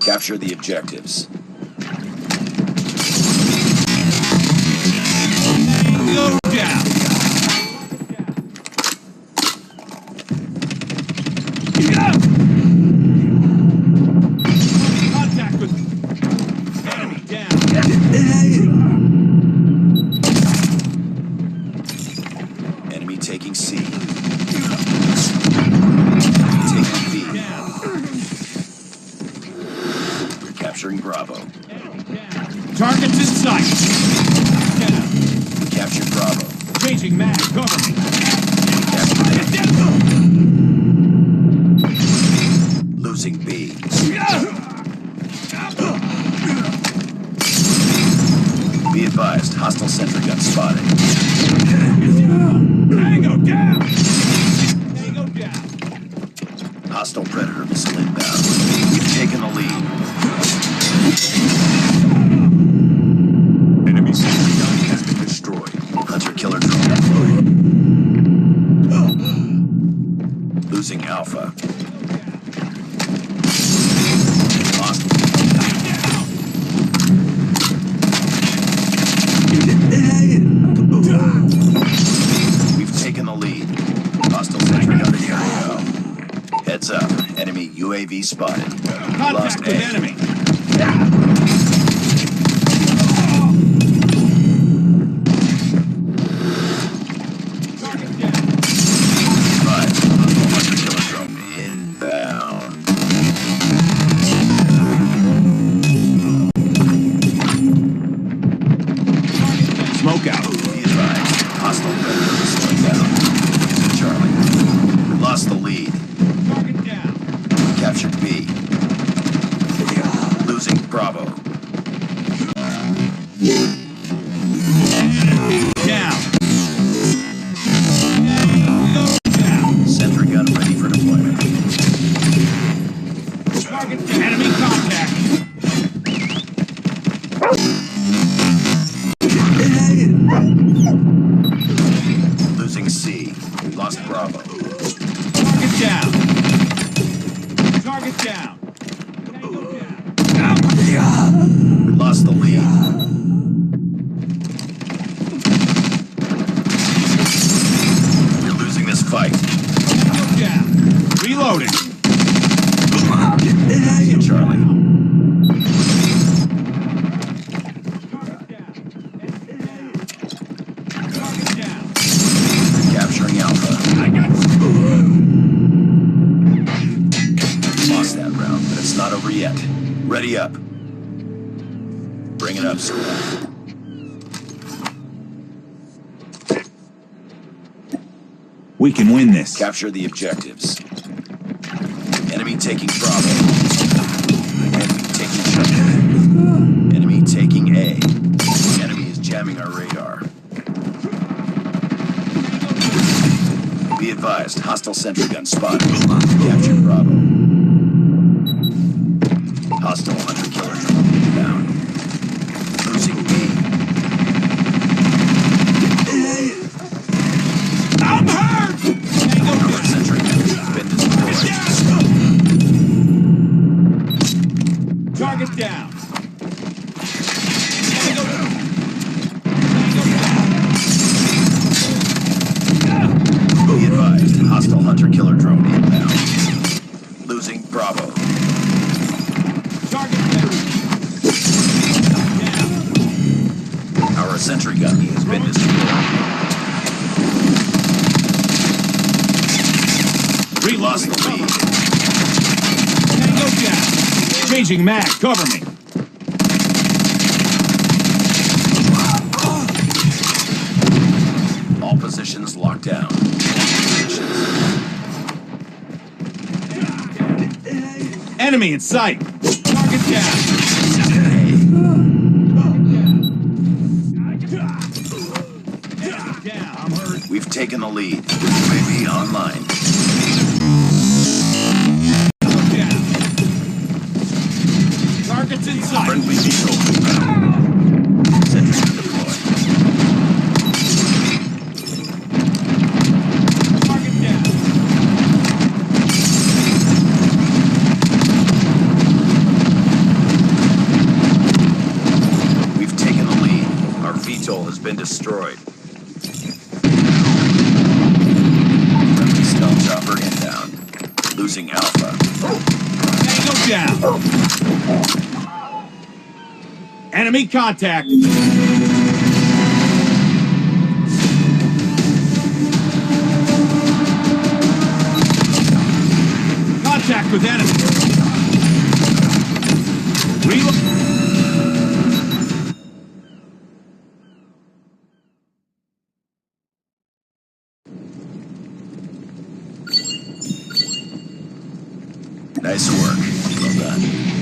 Capture the objectives. Go down. Contact with enemy down. Enemy taking C. Taking B. Down. We're capturing Bravo. Targets in sight. Down. We captured Bravo. Changing mag. Cover me. Losing B. Be advised, hostile sentry gun spotted. Tango down. Tango down. Hostile Predator missile inbound. We've taken the lead. Enemy sentry gun has been destroyed. Hunter-killer drone deployed. Losing Alpha. Lost. We've taken the lead. Hostile sentry gun in the area. Heads up. Enemy UAV spotted. Contact Lost with A. enemy. Target down. Right. Hunter-killer drone inbound. Smoke out. Be advised. Hostile Predator missile inbound. Using Charlie. We lost the lead. Target down. Captured B. Losing Bravo. Down. Down. Sentry gun ready for deployment. Target down. Enemy contact. Losing C. We lost Bravo. Target down. Target down. Tango down. We lost the lead. We're losing this fight. Tango down. Reloading. Losing Charlie. Target down. Capturing Alpha. I got Lost that round, but it's not over yet. Ready up. Bring it up, squad. We can win this. Capture the objectives. Enemy taking Bravo. Enemy taking Charlie. Enemy taking A. Enemy is jamming our radar. Be advised, hostile sentry gun spotted. Captured Bravo. Hostile hunter-killer drone inbound. Losing B. I'm hurt! Our sentry gun has been destroyed. Target down. Be advised, hostile hunter-killer drone inbound. Losing Bravo. Target down. Our sentry gun has been destroyed. We lost the lead. Tango down. Changing mag. Cover me. All positions locked down. Enemy in sight. Target down. taken the lead. UAV online. Down. Targets in sight. Friendly vehicle. Sentry deployed. Target down. We've taken the lead. Our VTOL has been destroyed. Friendly stealth chopper inbound. Losing Alpha. Tango down. Enemy contact. Contact with enemy. Reload. Nice work. Well done.